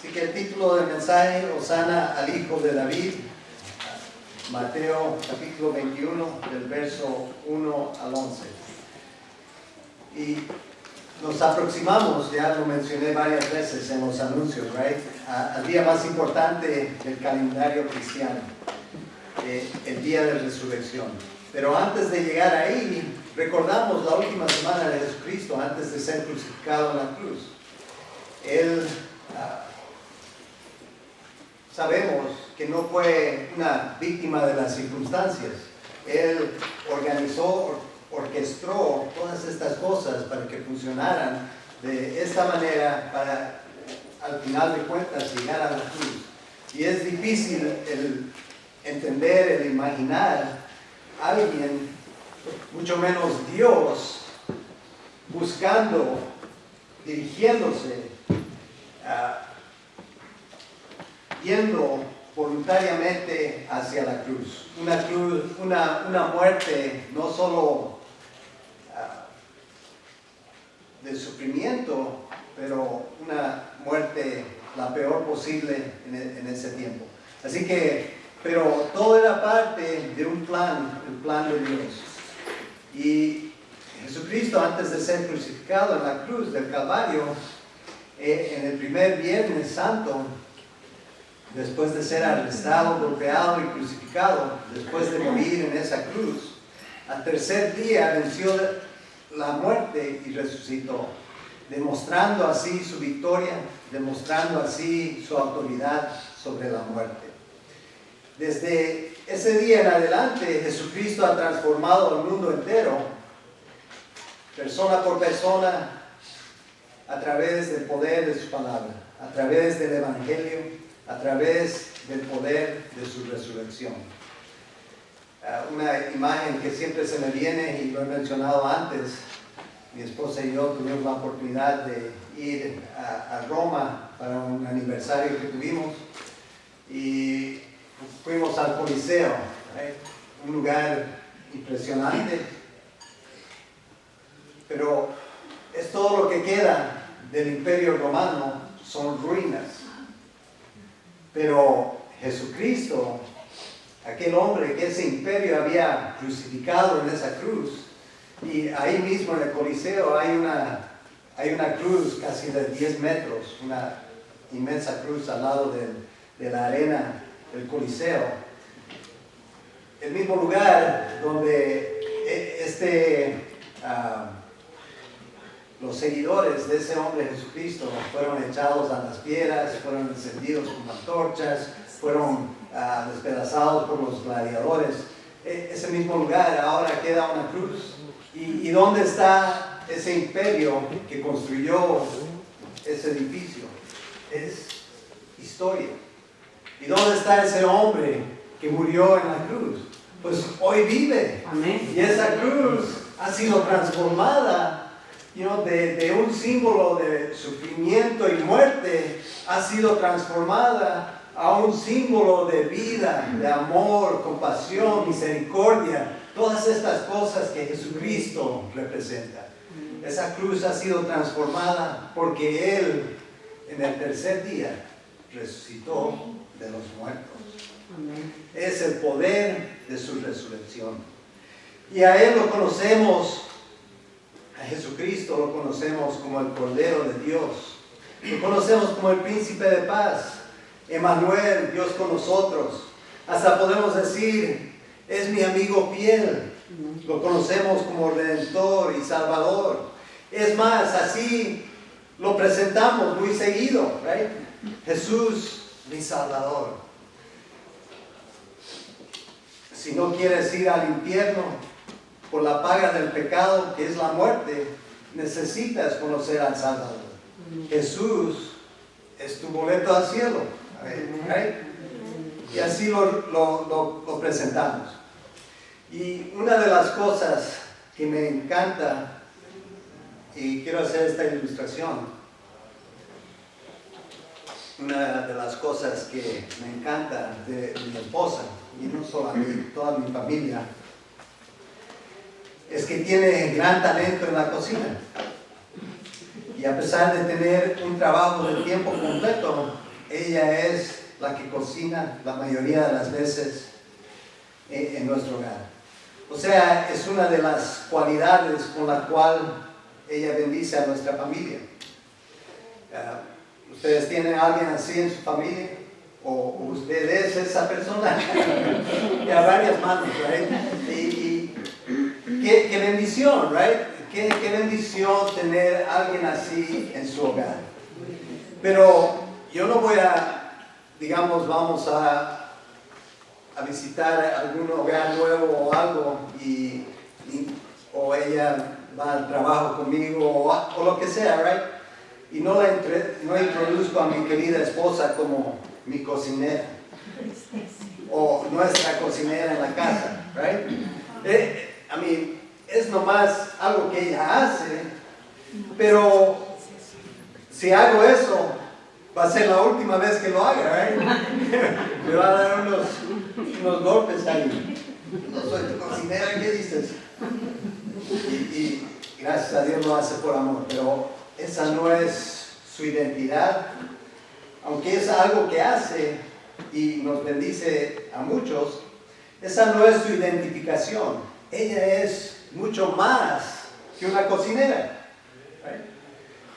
Así que el título del mensaje, Hosana al Hijo de David, Mateo capítulo 21, del verso 1 al 11. Y nos aproximamos, ya lo mencioné varias veces en los anuncios, al día más importante del calendario cristiano, el día de resurrección. Pero antes de llegar ahí, recordamos la última semana de Jesucristo, antes de ser crucificado en la cruz. Él, sabemos que no fue una víctima de las circunstancias. Él orquestó todas estas cosas para que funcionaran de esta manera para, al final de cuentas, llegar a la cruz. Y es difícil el entender, el imaginar a alguien, mucho menos Dios, buscando, dirigiéndose, yendo voluntariamente hacia la cruz. Una muerte no solo de sufrimiento, pero una muerte la peor posible en ese tiempo. Así que, pero todo era parte de un plan, el plan de Dios. Y Jesucristo, antes de ser crucificado en la cruz del Calvario, en el primer Viernes Santo, después de ser arrestado, golpeado y crucificado, después de morir en esa cruz, al tercer día venció la muerte y resucitó, demostrando así su victoria, demostrando así su autoridad sobre la muerte. Desde ese día en adelante, Jesucristo ha transformado al mundo entero, persona por persona, a través del poder de su palabra, a través del Evangelio, a través del poder de su resurrección. Una imagen que siempre se me viene, y lo he mencionado antes, mi esposa y yo tuvimos la oportunidad de ir a Roma para un aniversario que tuvimos, y fuimos al Coliseo, un lugar impresionante, pero es todo lo que queda del Imperio Romano, son ruinas. Pero Jesucristo, aquel hombre que ese imperio había crucificado en esa cruz, y ahí mismo en el Coliseo hay una cruz casi de 10 metros, una inmensa cruz al lado de la arena del Coliseo. El mismo lugar donde los seguidores de ese hombre Jesucristo fueron echados a las piedras, fueron encendidos con antorchas, fueron despedazados por los gladiadores. Ese mismo lugar ahora queda una cruz. ¿Y dónde está ese imperio que construyó ese edificio? Es historia. ¿Y dónde está ese hombre que murió en la cruz? Pues hoy vive. Amén. Y esa cruz ha sido transformada, de un símbolo de sufrimiento y muerte, ha sido transformada a un símbolo de vida, de amor, compasión, misericordia, todas estas cosas que Jesucristo representa. Esa cruz ha sido transformada porque Él, en el tercer día, resucitó de los muertos. Es el poder de su resurrección. Y a Él lo conocemos, a Jesucristo lo conocemos como el Cordero de Dios. Lo conocemos como el Príncipe de Paz. Emmanuel, Dios con nosotros. Hasta podemos decir, es mi amigo fiel. Lo conocemos como Redentor y Salvador. Es más, así lo presentamos muy seguido, Jesús, mi Salvador. Si no quieres ir al infierno por la paga del pecado, que es la muerte, necesitas conocer al Salvador. Jesús es tu boleto al cielo. Y así lo presentamos. Y una de las cosas que me encanta, y quiero hacer esta ilustración, una de las cosas que me encanta de mi esposa, y no solo a mí, toda mi familia, es que tiene gran talento en la cocina. Y a pesar de tener un trabajo de tiempo completo, ella es la que cocina la mayoría de las veces en nuestro hogar. O sea, es una de las cualidades con la cual ella bendice a nuestra familia. ¿Ustedes tienen a alguien así en su familia? ¿O usted es esa persona? Y a varias manos, ¿right? Y qué bendición, ¿right? Qué bendición tener a alguien así en su hogar. Pero yo no voy a, digamos, vamos a visitar algún hogar nuevo o algo o ella va al trabajo conmigo o lo que sea, right? Y no introduzco a mi querida esposa como mi cocinera o nuestra cocinera en la casa, right? Es nomás algo que ella hace, pero si hago eso, va a ser la última vez que lo haga, right? Me va a dar unos golpes ahí. No soy tu cocinera, ¿qué dices? Y gracias a Dios lo hace por amor, pero esa no es su identidad, aunque es algo que hace y nos bendice a muchos. Esa no es su identificación. Ella es mucho más que una cocinera, right?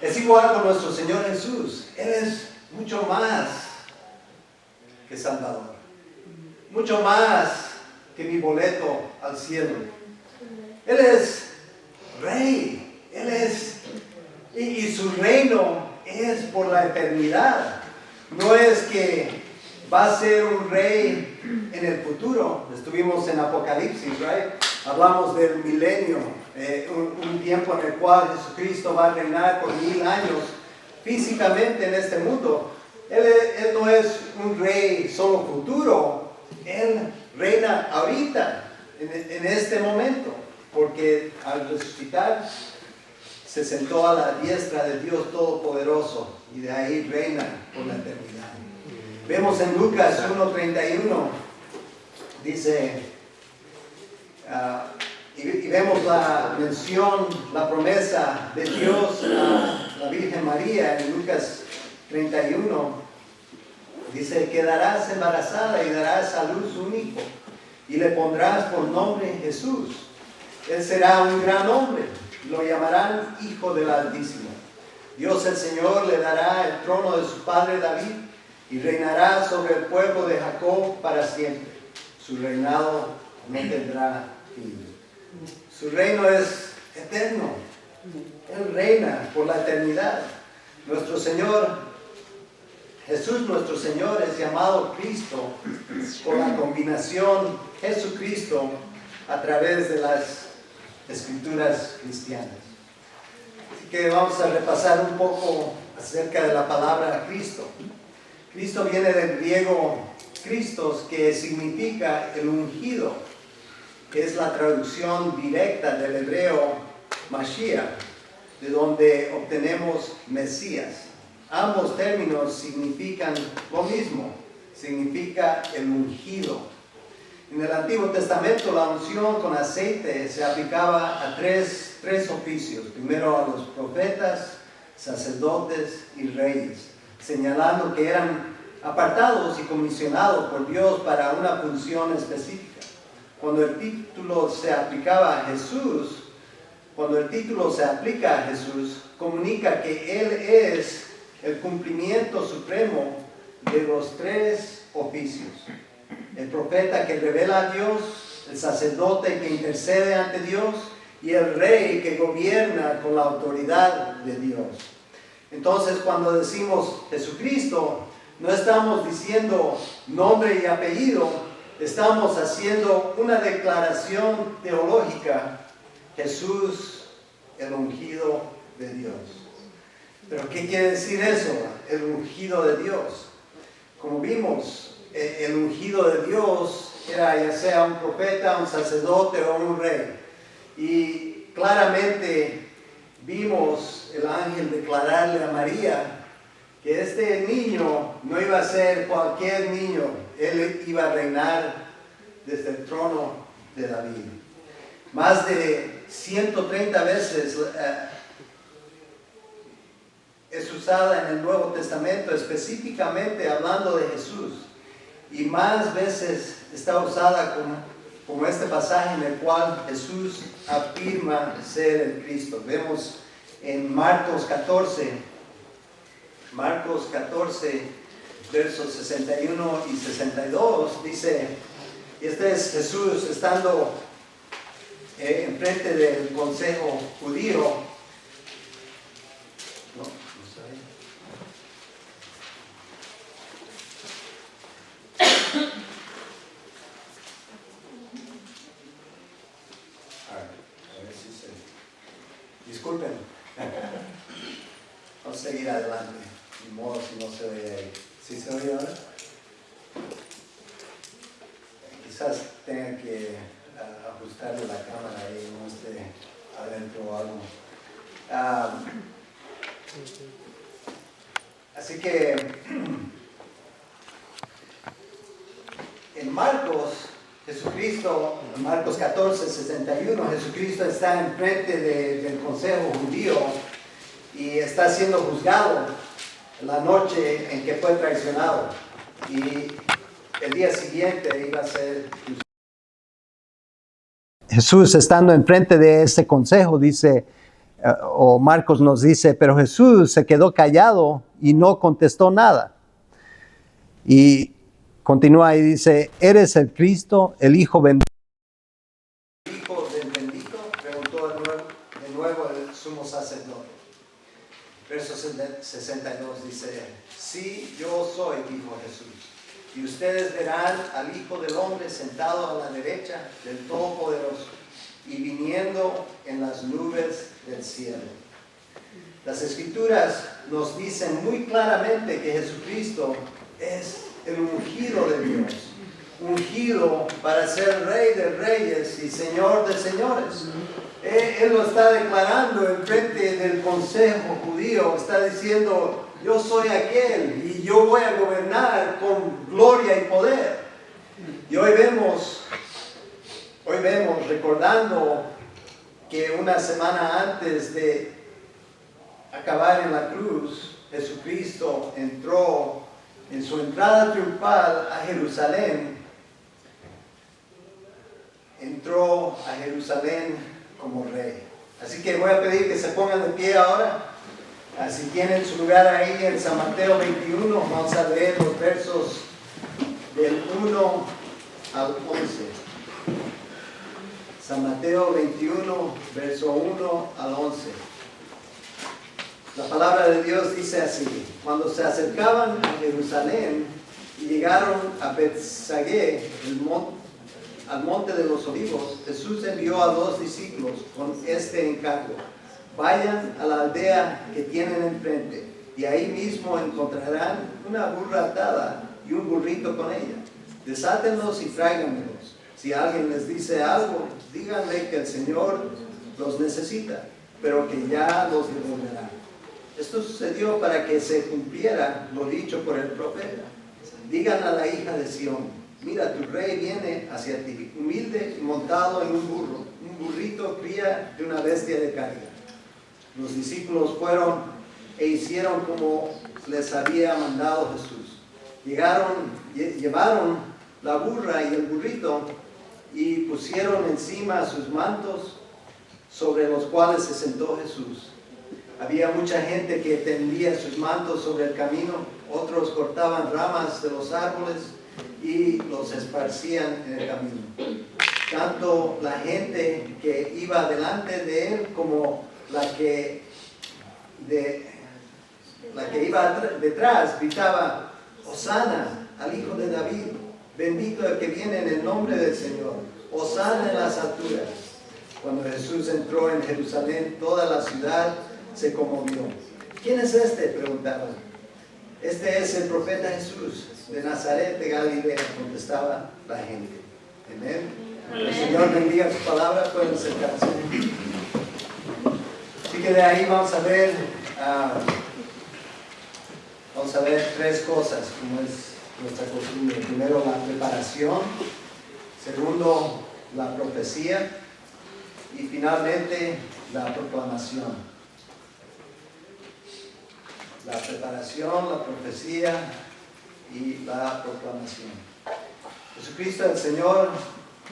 Es igual con nuestro Señor Jesús. Él es mucho más que Salvador, mucho más que mi boleto al cielo. Él es Rey, y su reino es por la eternidad. No es que va a ser un rey en el futuro. Estuvimos en Apocalipsis, right? Hablamos del milenio, un tiempo en el cual Jesucristo va a reinar por 1000 años físicamente en este mundo. Él no es un rey solo futuro, Él reina ahorita, en este momento, porque al resucitar se sentó a la diestra de Dios Todopoderoso y de ahí reina por la eternidad. Vemos en Lucas 1:31, dice, y vemos la mención, la promesa de Dios a la Virgen María en Lucas 31. Dice, quedarás embarazada y darás a luz un hijo y le pondrás por nombre Jesús. Él será un gran hombre, lo llamarán Hijo del Altísimo. Dios el Señor le dará el trono de su padre David y reinará sobre el pueblo de Jacob para siempre. Su reinado no tendrá fin. Su reino es eterno. Él reina por la eternidad. Nuestro Señor, Jesús nuestro Señor, es llamado Cristo por la combinación Jesucristo a través de las Escrituras cristianas. Así que vamos a repasar un poco acerca de la palabra Cristo. Cristo viene del griego Christos, que significa el ungido, que es la traducción directa del hebreo Mashiach, de donde obtenemos Mesías. Ambos términos significan lo mismo, significa el ungido. En el Antiguo Testamento la unción con aceite se aplicaba a tres oficios. Primero a los profetas, sacerdotes y reyes, señalando que eran apartados y comisionados por Dios para una función específica. Cuando el título se aplicaba a Jesús, comunica que Él es el cumplimiento supremo de los tres oficios. El profeta que revela a Dios, el sacerdote que intercede ante Dios y el rey que gobierna con la autoridad de Dios. Entonces, cuando decimos Jesucristo, no estamos diciendo nombre y apellido, estamos haciendo una declaración teológica: Jesús, el ungido de Dios. ¿Pero qué quiere decir eso? El ungido de Dios. Como vimos, el ungido de Dios era ya sea un profeta, un sacerdote o un rey. Y claramente vimos el ángel declararle a María que este niño no iba a ser cualquier niño. Él iba a reinar desde el trono de David. Más de 130 veces es usada en el Nuevo Testamento específicamente hablando de Jesús. Y más veces está usada como este pasaje en el cual Jesús afirma ser el Cristo. Vemos en Marcos 14, versos 61 y 62, dice, y este es Jesús estando enfrente del consejo judío. No sé. A ver si se... Disculpen. Vamos a seguir adelante. Ni modo si no se oye ahí. ¿Sí se oye ahora? Quizás tenga que ajustarle la cámara ahí, no esté adentro o algo. Así que en Marcos, Jesucristo, en Marcos 14, 61, Jesucristo está enfrente del consejo judío y está siendo juzgado la noche en que fue traicionado. Y el día siguiente iba a ser juzgado. Jesús estando enfrente de ese consejo dice, o Marcos nos dice, pero Jesús se quedó callado y no contestó nada. Y continúa y dice, ¿eres el Cristo, el Hijo bendito? ¿El Hijo del bendito? Preguntó de nuevo el sumo sacerdote. Verso 62 dice, sí, yo soy, dijo Jesús. Y ustedes verán al Hijo del Hombre sentado a la derecha del Todopoderoso y viniendo en las nubes del cielo. Las Escrituras nos dicen muy claramente que Jesucristo es el ungido de Dios, ungido para ser Rey de Reyes y Señor de Señores. Él lo está declarando en frente del consejo judío, está diciendo, yo soy aquel y yo voy a gobernar con gloria y poder. Y hoy vemos recordando que una semana antes de acabar en la cruz, Jesucristo entró en su entrada triunfal a Jerusalén. Entró a Jerusalén como rey. Así que voy a pedir que se pongan de pie ahora. Si tienen su lugar ahí en San Mateo 21, vamos a leer los versos del 1 al 11. San Mateo 21, verso 1 al 11. La palabra de Dios dice así: cuando se acercaban a Jerusalén y llegaron a Bethfagé, al monte de los olivos, Jesús envió a 2 discípulos con este encargo: vayan a la aldea que tienen enfrente, y ahí mismo encontrarán una burra atada y un burrito con ella. Desátenlos y tráiganmelos. Si alguien les dice algo, díganle que el Señor los necesita, pero que ya los devolverá. Esto sucedió para que se cumpliera lo dicho por el profeta. Digan a la hija de Sión: mira, tu rey viene hacia ti, humilde y montado en un burro, un burrito cría de una bestia de carga. Los discípulos fueron e hicieron como les había mandado Jesús. Llevaron la burra y el burrito y pusieron encima sus mantos, sobre los cuales se sentó Jesús. Había mucha gente que tendía sus mantos sobre el camino, otros cortaban ramas de los árboles y los esparcían en el camino. Tanto la gente que iba delante de él como la que iba detrás gritaba: Hosana al Hijo de David, bendito el que viene en el nombre del Señor, Hosana en las alturas. Cuando Jesús entró en Jerusalén, toda la ciudad se conmovió. ¿Quién es este?, preguntaban. Este es el profeta Jesús de Nazaret de Galilea, contestaba la gente. Amén. El Señor bendiga su palabra, pueden sentarse. Así que de ahí vamos a ver 3 cosas, como es nuestra costumbre. Primero, la preparación. Segundo, la profecía. Y finalmente, la proclamación. la preparación, la profecía y la proclamación. Jesucristo el Señor,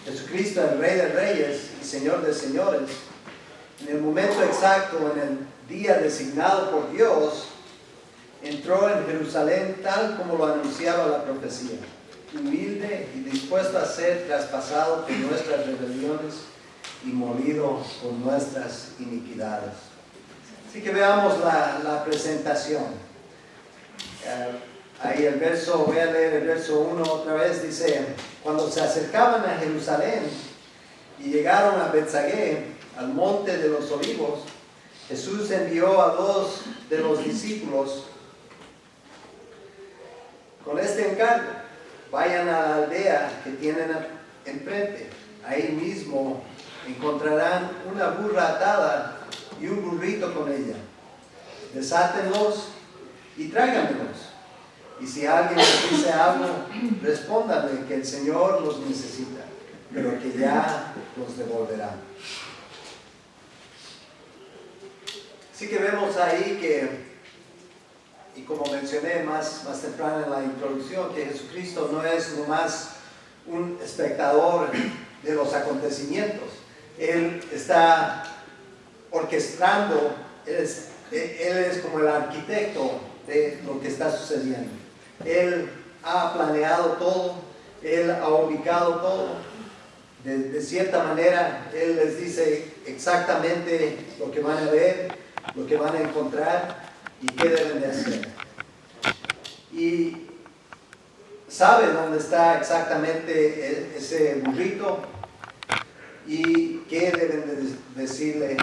Jesucristo el Rey de Reyes y Señor de Señores, en el momento exacto, en el día designado por Dios, entró en Jerusalén tal como lo anunciaba la profecía, humilde y dispuesto a ser traspasado por nuestras rebeliones y molido por nuestras iniquidades. Así que veamos la presentación. Ahí el verso, voy a leer el verso 1 otra vez, dice: cuando se acercaban a Jerusalén y llegaron a Betsagé, al monte de los olivos, Jesús envió a 2 de los discípulos con este encargo: vayan a la aldea que tienen enfrente. Ahí mismo encontrarán una burra atada y un burrito con ella. Desátenlos y tráiganmelos. Y si alguien les dice algo, respóndanle que el Señor los necesita, pero que ya los devolverá. Así que vemos ahí que, y como mencioné más temprano en la introducción, que Jesucristo no es nomás un espectador de los acontecimientos. Él está orquestando, él es como el arquitecto de lo que está sucediendo. Él ha planeado todo, Él ha ubicado todo. De cierta manera, Él les dice exactamente lo que van a ver, lo que van a encontrar y qué deben de hacer. Y sabe dónde está exactamente ese burrito y qué deben de decirle.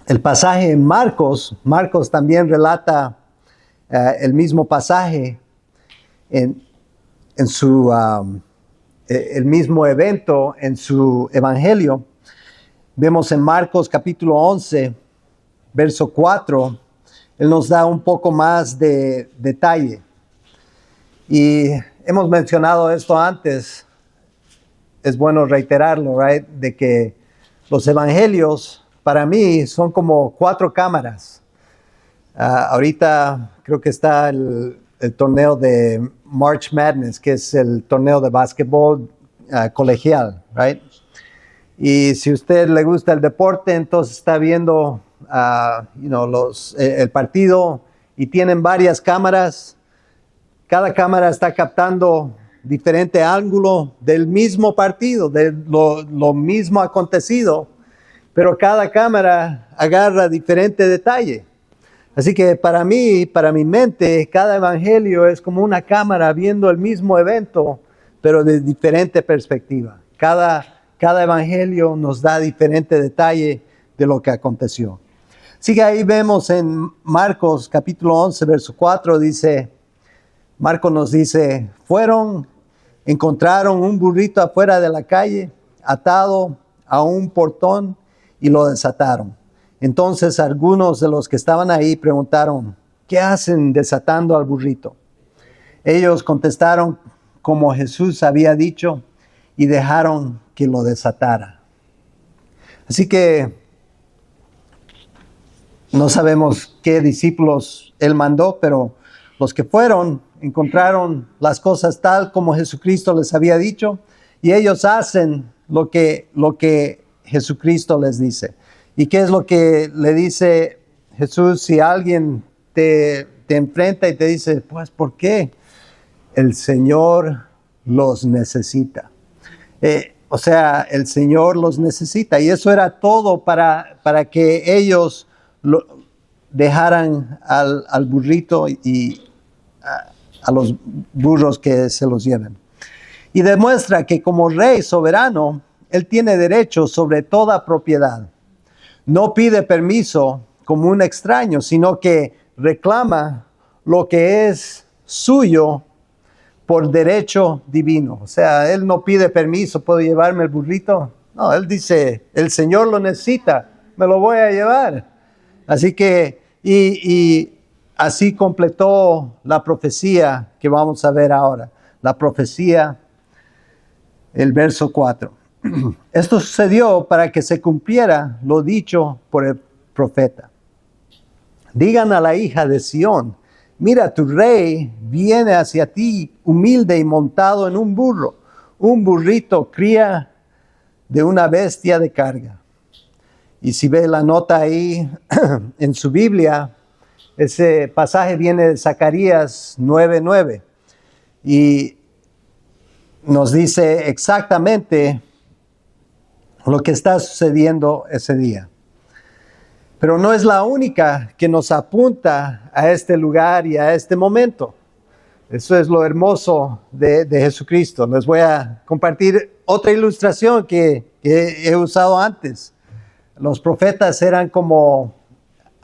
El pasaje en Marcos también relata el mismo pasaje en su el mismo evento en su evangelio. Vemos en Marcos capítulo 11, verso 4, él nos da un poco más de detalle. Y hemos mencionado esto antes, es bueno reiterarlo, right? De que los evangelios para mí son como 4 cámaras. Ahorita creo que está el torneo de March Madness, que es el torneo de básquetbol colegial, right? Y si a usted le gusta el deporte, entonces está viendo el partido y tienen varias cámaras. Cada cámara está captando diferente ángulo del mismo partido, de lo mismo acontecido, pero cada cámara agarra diferente detalle. Así que para mí, para mi mente, cada evangelio es como una cámara viendo el mismo evento, pero de diferente perspectiva. Cada evangelio nos da diferente detalle de lo que aconteció. Así que ahí vemos en Marcos capítulo 11, verso 4, Marcos nos dice: encontraron un burrito afuera de la calle, atado a un portón, y lo desataron. Entonces algunos de los que estaban ahí preguntaron: ¿qué hacen desatando al burrito? Ellos contestaron como Jesús había dicho y dejaron que lo desatara. Así que no sabemos qué discípulos él mandó, pero los que fueron encontraron las cosas tal como Jesucristo les había dicho, y ellos hacen lo que Jesucristo les dice. ¿Y qué es lo que le dice Jesús si alguien te enfrenta y te dice: pues, ¿por qué? El Señor los necesita. El Señor los necesita. Y eso era todo para que ellos dejaran al burrito y a los burros que se los lleven. Y demuestra que como rey soberano, Él tiene derecho sobre toda propiedad. No pide permiso como un extraño, sino que reclama lo que es suyo por derecho divino. O sea, Él no pide permiso: ¿puedo llevarme el burrito? No, Él dice: el Señor lo necesita, me lo voy a llevar. Así que, y así completó la profecía que vamos a ver ahora. La profecía, el verso 4. Esto sucedió para que se cumpliera lo dicho por el profeta. Digan a la hija de Sión, mira, tu rey viene hacia ti humilde y montado en un burro, un burrito cría de una bestia de carga. Y si ve la nota ahí en su Biblia, ese pasaje viene de Zacarías 9:9 y nos dice exactamente lo que está sucediendo ese día. Pero no es la única que nos apunta a este lugar y a este momento. Eso es lo hermoso de Jesucristo. Les voy a compartir otra ilustración que he usado antes. Los profetas eran como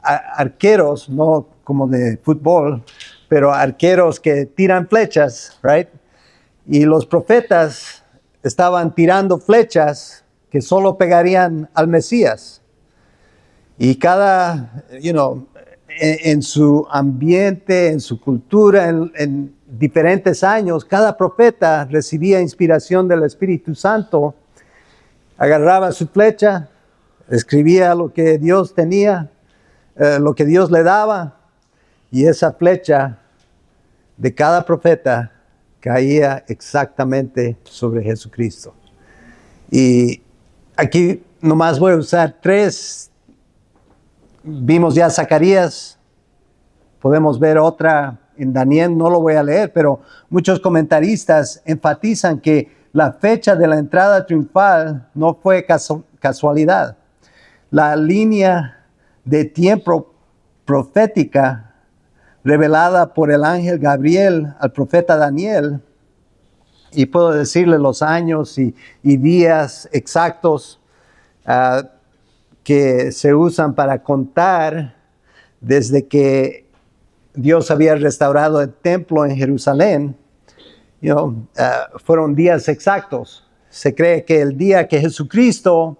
arqueros, no como de fútbol, pero arqueros que tiran flechas, right? Y los profetas estaban tirando flechas que solo pegarían al Mesías. Y cada, en su ambiente, en su cultura, en diferentes años, cada profeta recibía inspiración del Espíritu Santo, agarraba su flecha, escribía lo que Dios tenía, lo que Dios le daba, y esa flecha de cada profeta caía exactamente sobre Jesucristo. Y aquí nomás voy a usar 3. Vimos ya Zacarías, podemos ver otra en Daniel, no lo voy a leer, pero muchos comentaristas enfatizan que la fecha de la entrada triunfal no fue casualidad. La línea de tiempo profética revelada por el ángel Gabriel al profeta Daniel, y puedo decirle los años y días exactos, que se usan para contar desde que Dios había restaurado el templo en Jerusalén, fueron días exactos. Se cree que el día que Jesucristo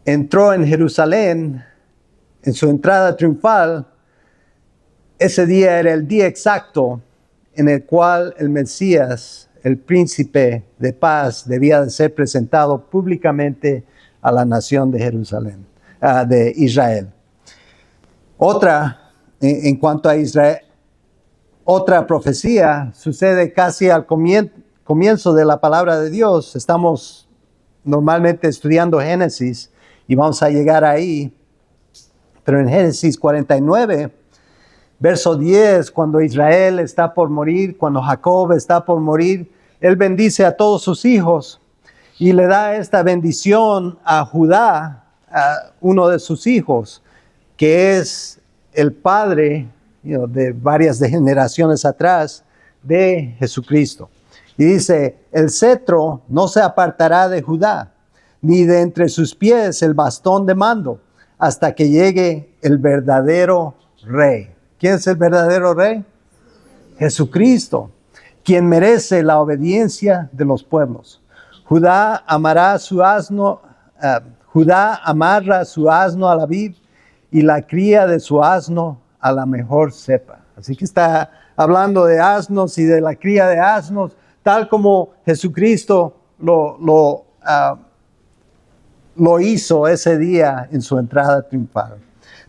entró en Jerusalén, en su entrada triunfal, ese día era el día exacto en el cual el Mesías, el príncipe de paz, debía de ser presentado públicamente a la nación de Jerusalén, de Israel. Otra, en cuanto a Israel, otra profecía sucede casi al comienzo de la palabra de Dios. Estamos normalmente estudiando Génesis y vamos a llegar ahí. Pero en Génesis 49, verso 10, cuando Israel está por morir, cuando Jacob está por morir, él bendice a todos sus hijos. Y le da esta bendición a Judá, a uno de sus hijos, que es el padre de varias generaciones atrás de Jesucristo. Y dice, el cetro no se apartará de Judá, ni de entre sus pies el bastón de mando, hasta que llegue el verdadero rey. ¿Quién es el verdadero rey? Jesucristo, quien merece la obediencia de los pueblos. Judá amarra su asno a la vid y la cría de su asno a la mejor cepa. Así que está hablando de asnos y de la cría de asnos, tal como Jesucristo lo hizo ese día en su entrada triunfal.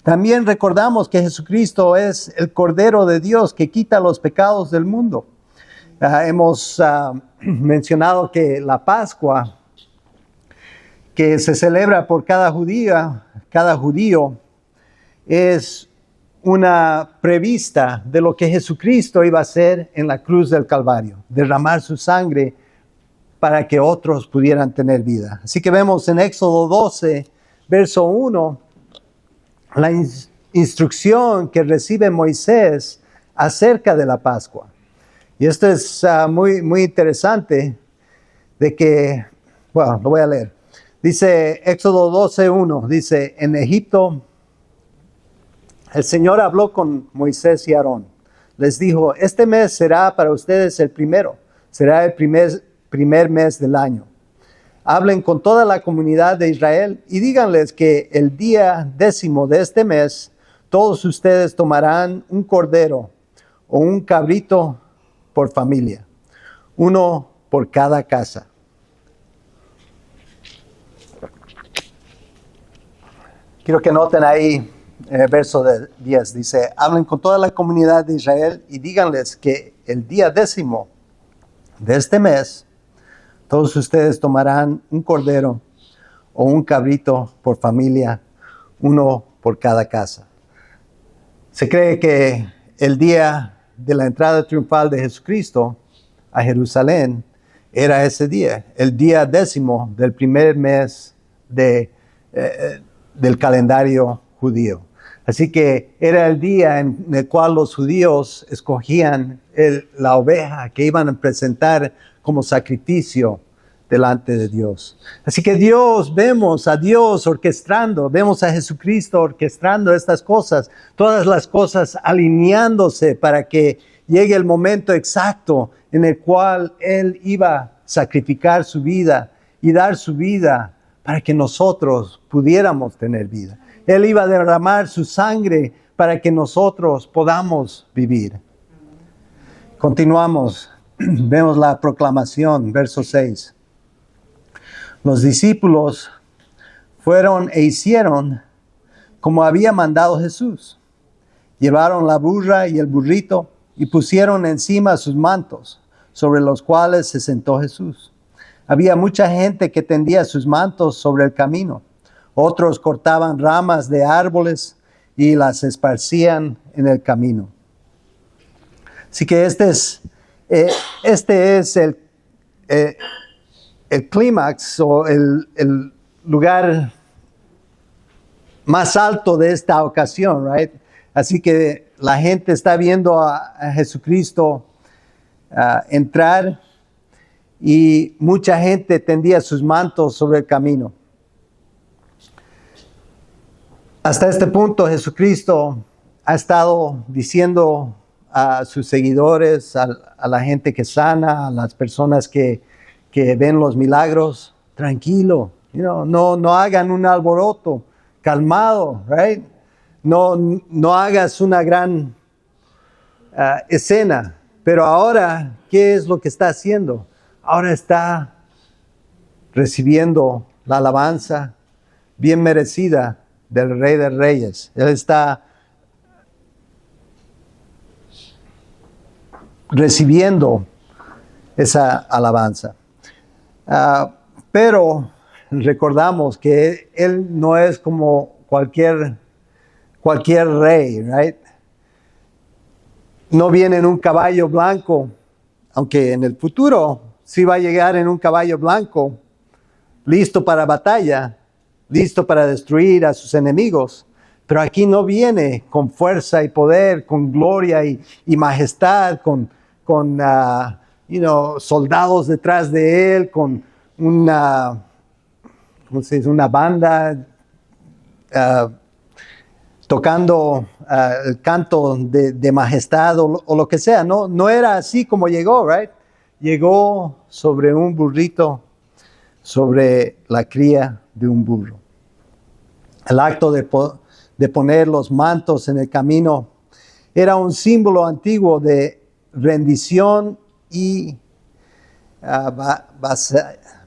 También recordamos que Jesucristo es el Cordero de Dios que quita los pecados del mundo. Hemos mencionado que la Pascua, que se celebra por cada judío, es una prevista de lo que Jesucristo iba a hacer en la cruz del Calvario, derramar su sangre para que otros pudieran tener vida. Así que vemos en Éxodo 12, verso 1, la instrucción que recibe Moisés acerca de la Pascua. Y esto es muy interesante de que, bueno, lo voy a leer. Dice Éxodo 12:1, dice, en Egipto el Señor habló con Moisés y Aarón. Les dijo, este mes será para ustedes el primero, será el primer mes del año. Hablen con toda la comunidad de Israel y díganles que el día 10º de este mes, todos ustedes tomarán un cordero o un cabrito por familia, uno por cada casa. Quiero que noten ahí verso 10, dice, hablen con toda la comunidad de Israel y díganles que el día 10º de este mes, todos ustedes tomarán un cordero o un cabrito por familia, uno por cada casa. Se cree que el día de la entrada triunfal de Jesucristo a Jerusalén era ese día, el día 10º del primer mes del calendario judío. Así que era el día en el cual los judíos escogían la oveja que iban a presentar como sacrificio delante de Dios. Así que vemos a Dios orquestando, vemos a Jesucristo orquestando estas cosas, todas las cosas alineándose para que llegue el momento exacto en el cual Él iba a sacrificar su vida y dar su vida para que nosotros pudiéramos tener vida. Él iba a derramar su sangre para que nosotros podamos vivir. Continuamos, vemos la proclamación, verso 6. Los discípulos fueron e hicieron como había mandado Jesús. Llevaron la burra y el burrito y pusieron encima sus mantos, sobre los cuales se sentó Jesús. Había mucha gente que tendía sus mantos sobre el camino. Otros cortaban ramas de árboles y las esparcían en el camino. Así que este es el clímax o el lugar más alto de esta ocasión, right? Así que la gente está viendo a Jesucristo entrar y mucha gente tendía sus mantos sobre el camino. Hasta este punto Jesucristo ha estado diciendo a sus seguidores, a la gente que sana, a las personas que ven los milagros, tranquilo, no hagan un alboroto, calmado, right? No hagas una gran escena. Pero ahora, ¿qué es lo que está haciendo? Ahora está recibiendo la alabanza bien merecida del Rey de Reyes. Él está recibiendo esa alabanza. Pero recordamos que Él no es como cualquier rey, right? No viene en un caballo blanco, aunque en el futuro sí va a llegar en un caballo blanco, listo para batalla, listo para destruir a sus enemigos. Pero aquí no viene con fuerza y poder, con gloria y majestad, con soldados detrás de él, con una banda tocando el canto de majestad o lo que sea. No era así como llegó, right? Llegó sobre un burrito, sobre la cría de un burro. El acto de poner los mantos en el camino era un símbolo antiguo de rendición y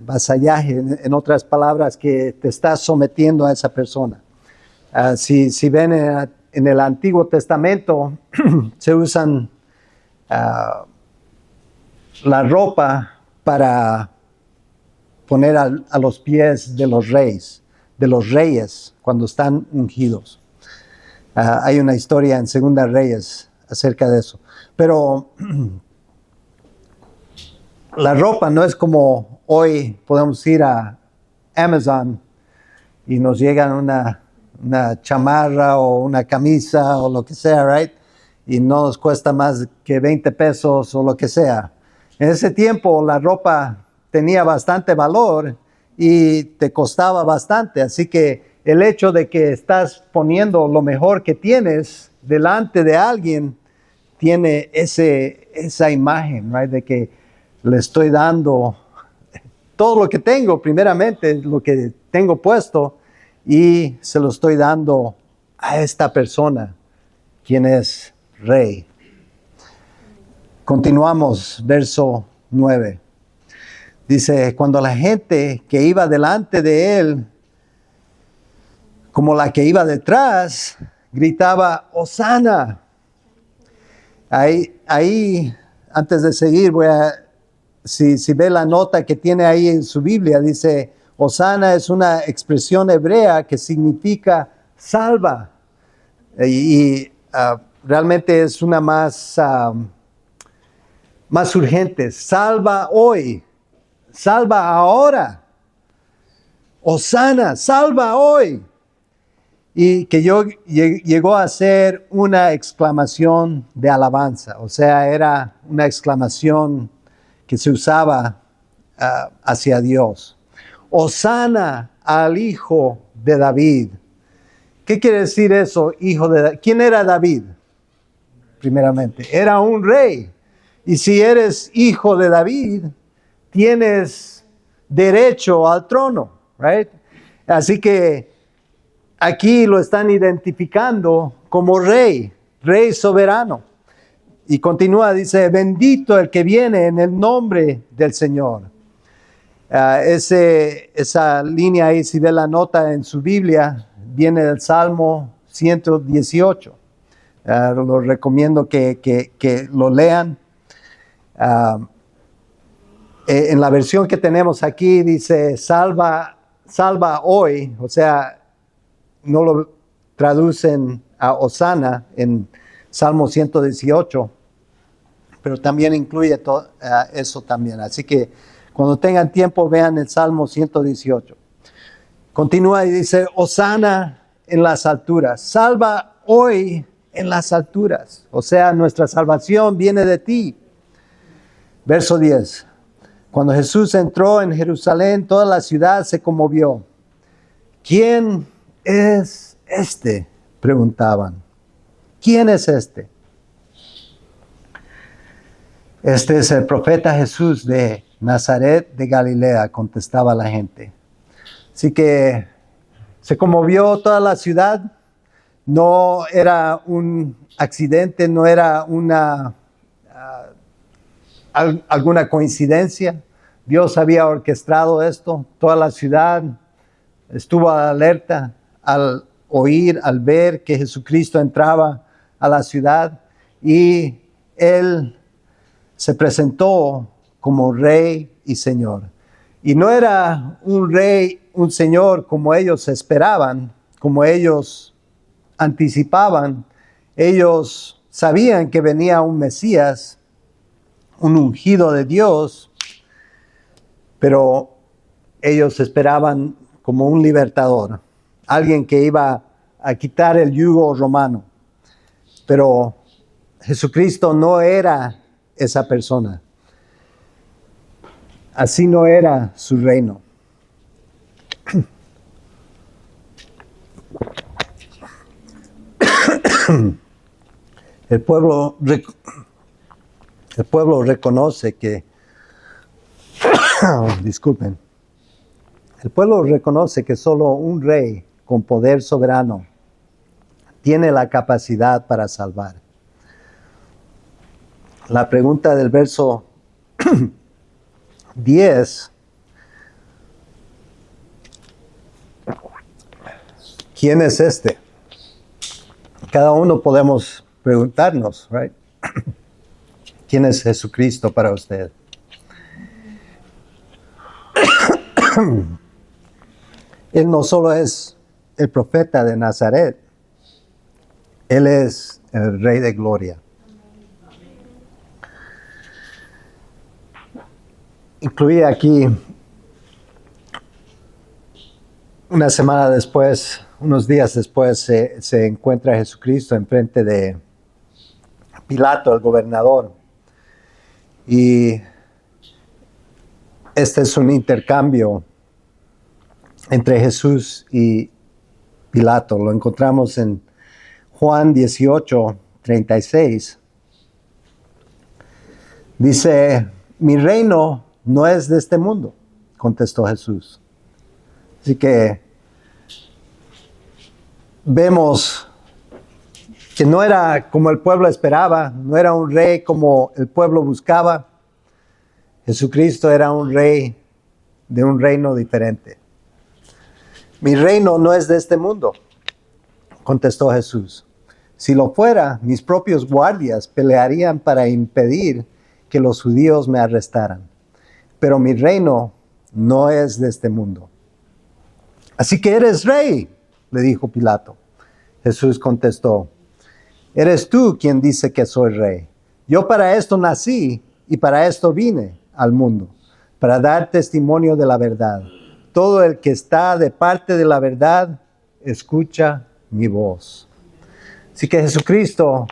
vasallaje, en otras palabras, que te estás sometiendo a esa persona. Si ven en el Antiguo Testamento, se usan la ropa para poner a los pies de los reyes cuando están ungidos. Hay una historia en Segunda Reyes acerca de eso. Pero la ropa no es como hoy podemos ir a Amazon y nos llegan una chamarra o una camisa o lo que sea, right? Y no nos cuesta más que 20 pesos o lo que sea. En ese tiempo la ropa tenía bastante valor y te costaba bastante. Así que el hecho de que estás poniendo lo mejor que tienes delante de alguien tiene esa imagen, right? De que le estoy dando todo lo que tengo, primeramente lo que tengo puesto, y se lo estoy dando a esta persona, quien es rey. Continuamos, verso 9. Dice, cuando la gente que iba delante de él, como la que iba detrás, gritaba, Hosana. Ahí, antes de seguir, si ve la nota que tiene ahí en su Biblia, dice, Hosana es una expresión hebrea que significa salva. Realmente es una más urgente. Salva hoy, salva ahora. Hosana, salva hoy. Y que llegó a ser una exclamación de alabanza. O sea, era una exclamación que se usaba hacia Dios. Hosana al Hijo de David. ¿Qué quiere decir eso, hijo de David? ¿Quién era David? Primeramente, era un rey. Y si eres hijo de David, tienes derecho al trono, right? Así que aquí lo están identificando como rey soberano. Y continúa, dice, bendito el que viene en el nombre del Señor. Esa línea ahí, si ve la nota en su Biblia, viene del Salmo 118. Lo recomiendo que lo lean. En la versión que tenemos aquí dice, salva hoy, o sea, no lo traducen a Hosana en Salmo 118, pero también incluye eso también. Así que cuando tengan tiempo vean el Salmo 118. Continúa y dice, Hosana en las alturas, salva hoy en las alturas. O sea, nuestra salvación viene de ti. Verso 10. Cuando Jesús entró en Jerusalén, toda la ciudad se conmovió. ¿Quién es este? Preguntaban. ¿Quién es este? Este es el profeta Jesús de Nazaret de Galilea, contestaba la gente. Así que se conmovió toda la ciudad. No era un accidente, no era alguna coincidencia. Dios había orquestado esto. Toda la ciudad estuvo alerta al oír, al ver que Jesucristo entraba a la ciudad y Él se presentó como Rey y Señor. Y no era un Rey, un Señor como ellos esperaban, como ellos anticipaban. Ellos sabían que venía un Mesías, un ungido de Dios, pero ellos esperaban como un libertador, alguien que iba a quitar el yugo romano. Pero Jesucristo no era esa persona. Así no era su reino. El pueblo reconoce que, disculpen, el pueblo reconoce que solo un rey con poder soberano tiene la capacidad para salvar. La pregunta del verso 10, ¿quién es este? Cada uno podemos preguntarnos, right? ¿Quién es Jesucristo para usted? Él no solo es el profeta de Nazaret, Él es el Rey de Gloria. Incluí aquí, una semana después, unos días después, se encuentra Jesucristo enfrente de Pilato, el gobernador. Y este es un intercambio entre Jesús y Pilato. Lo encontramos en Juan 18, 36. Dice, mi reino no es de este mundo, contestó Jesús. Así que vemos que no era como el pueblo esperaba, no era un rey como el pueblo buscaba. Jesucristo era un rey de un reino diferente. Mi reino no es de este mundo. Contestó Jesús: si lo fuera, mis propios guardias pelearían para impedir que los judíos me arrestaran. Pero mi reino no es de este mundo. Así que eres rey, le dijo Pilato. Jesús contestó: eres tú quien dice que soy rey. Yo para esto nací y para esto vine al mundo, para dar testimonio de la verdad. Todo el que está de parte de la verdad, escucha mi voz. Así que Jesucristo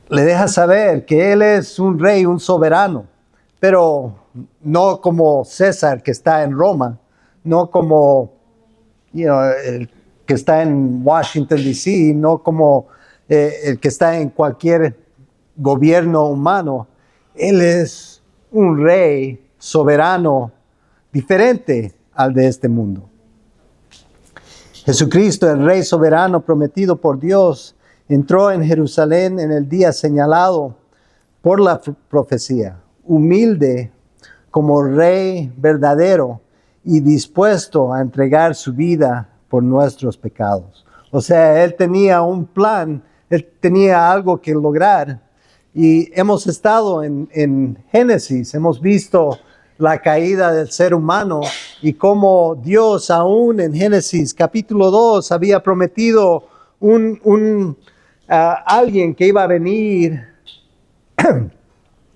le deja saber que Él es un rey, un soberano, pero no como César que está en Roma, no como el que está en Washington, D.C., no como el que está en cualquier gobierno humano. Él es un rey soberano diferente al de este mundo. Jesucristo, el Rey soberano prometido por Dios, entró en Jerusalén en el día señalado por la profecía, humilde como Rey verdadero y dispuesto a entregar su vida por nuestros pecados. O sea, Él tenía un plan, Él tenía algo que lograr. Y hemos estado en Génesis, hemos visto la caída del ser humano y cómo Dios aún en Génesis capítulo 2 había prometido alguien que iba a venir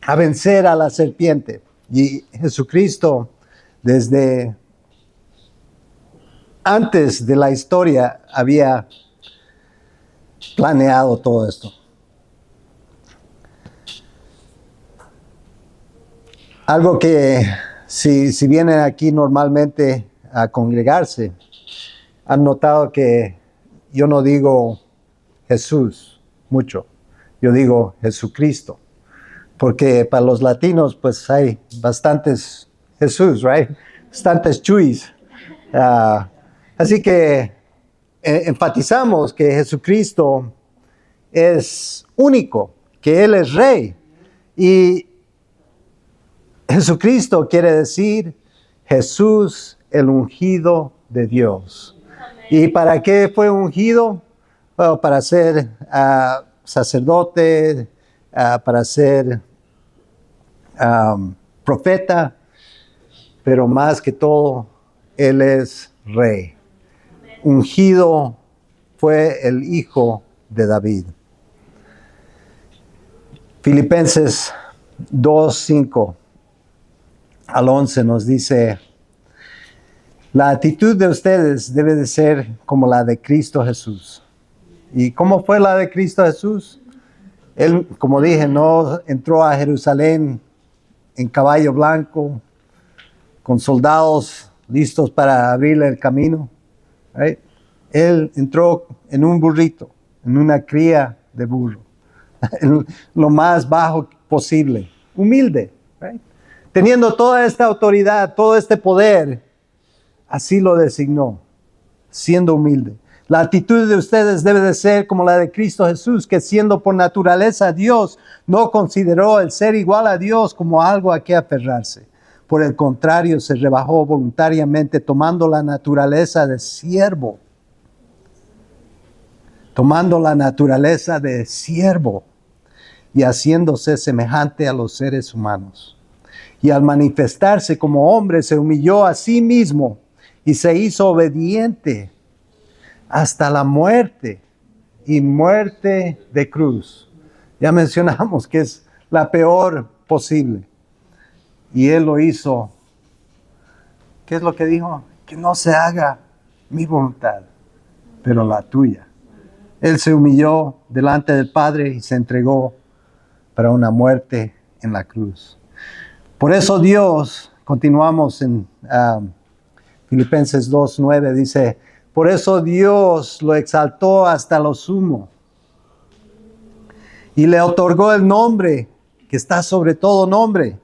a vencer a la serpiente. Y Jesucristo, desde antes de la historia, había planeado todo esto. Algo que si vienen aquí normalmente a congregarse, han notado que yo no digo Jesús mucho, yo digo Jesucristo, porque para los latinos pues hay bastantes Jesús, right? Bastantes Chuys. Así que enfatizamos que Jesucristo es único, que Él es Rey. Y Jesucristo quiere decir Jesús, el ungido de Dios. Amén. ¿Y para qué fue ungido? Bueno, para ser sacerdote, para ser profeta, pero más que todo, Él es Rey. Amén. Ungido fue el hijo de David. Filipenses 2:5 al 11 nos dice: la actitud de ustedes debe de ser como la de Cristo Jesús. ¿Y cómo fue la de Cristo Jesús? Él, como dije, no entró a Jerusalén en caballo blanco, con soldados listos para abrirle el camino. Right? Él entró en un burrito, en una cría de burro, en lo más bajo posible, humilde. Right? Teniendo toda esta autoridad, todo este poder, así lo designó, siendo humilde. La actitud de ustedes debe de ser como la de Cristo Jesús, que siendo por naturaleza Dios, no consideró el ser igual a Dios como algo a que aferrarse. Por el contrario, se rebajó voluntariamente, tomando la naturaleza de siervo. Tomando la naturaleza de siervo y haciéndose semejante a los seres humanos. Y al manifestarse como hombre, se humilló a sí mismo y se hizo obediente hasta la muerte, y muerte de cruz. Ya mencionamos que es la peor posible. Y Él lo hizo. ¿Qué es lo que dijo? Que no se haga mi voluntad, pero la tuya. Él se humilló delante del Padre y se entregó para una muerte en la cruz. Por eso Dios, continuamos en Filipenses 2:9, dice: por eso Dios lo exaltó hasta lo sumo y le otorgó el nombre que está sobre todo nombre,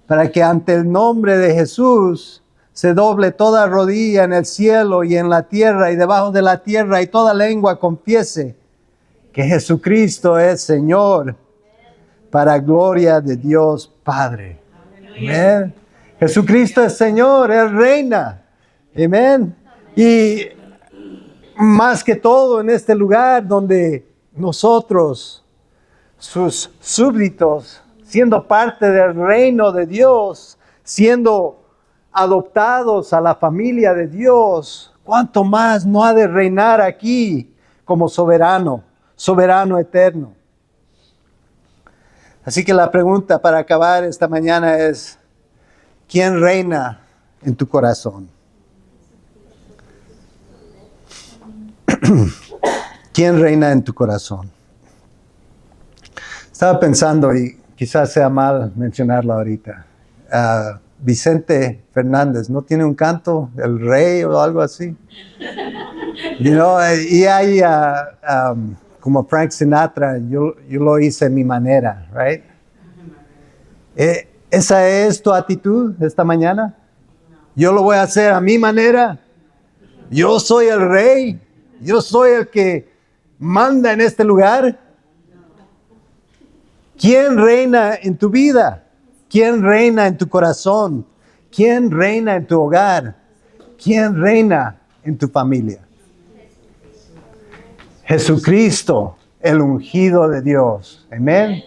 para que ante el nombre de Jesús se doble toda rodilla en el cielo y en la tierra y debajo de la tierra, y toda lengua confiese que Jesucristo es Señor, para gloria de Dios Padre. Amén. Jesucristo es Señor, Él reina. Amén. Y más que todo en este lugar donde nosotros, sus súbditos, siendo parte del reino de Dios, siendo adoptados a la familia de Dios, ¿cuánto más no ha de reinar aquí como soberano, soberano eterno? Así que la pregunta para acabar esta mañana es, ¿quién reina en tu corazón? ¿Quién reina en tu corazón? Estaba pensando, y quizás sea mal mencionarlo ahorita, Vicente Fernández, ¿no tiene un canto, El Rey o algo así? Y hay como Frank Sinatra, yo lo hice a mi manera, right? ¿Esa es tu actitud esta mañana? Yo lo voy a hacer a mi manera. Yo soy el rey. Yo soy el que manda en este lugar. ¿Quién reina en tu vida? ¿Quién reina en tu corazón? ¿Quién reina en tu hogar? ¿Quién reina en tu familia? Jesucristo, el ungido de Dios. Amén.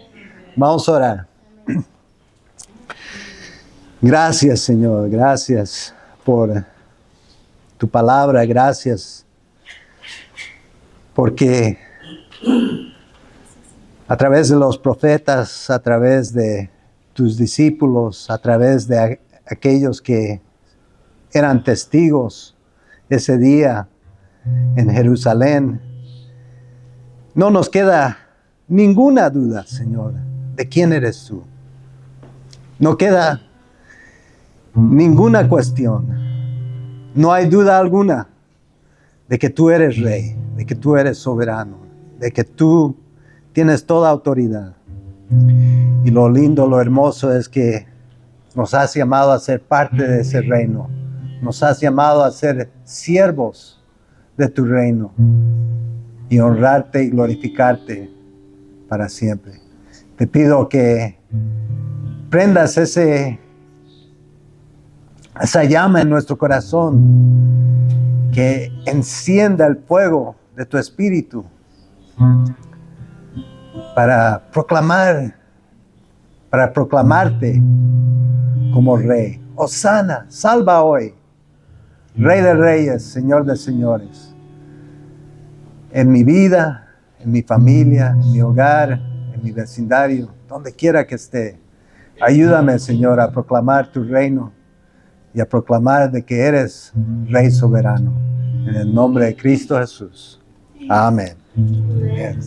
Vamos a orar. Gracias, Señor. Gracias por tu palabra. Gracias porque a través de los profetas, a través de tus discípulos, a través de aquellos que eran testigos ese día en Jerusalén, no nos queda ninguna duda, Señor, de quién eres tú. No queda ninguna cuestión. No hay duda alguna de que tú eres rey, de que tú eres soberano, de que tú tienes toda autoridad. Y lo lindo, lo hermoso es que nos has llamado a ser parte de ese reino. Nos has llamado a ser siervos de tu reino y honrarte y glorificarte para siempre. Te pido que prendas esa llama en nuestro corazón, que encienda el fuego de tu espíritu para proclamarte como rey. Hosana, salva hoy, Rey de reyes, Señor de señores. En mi vida, en mi familia, en mi hogar, en mi vecindario, donde quiera que esté. Ayúdame, Señor, a proclamar tu reino y a proclamar de que eres Rey soberano. En el nombre de Cristo Jesús. Amén. Amén.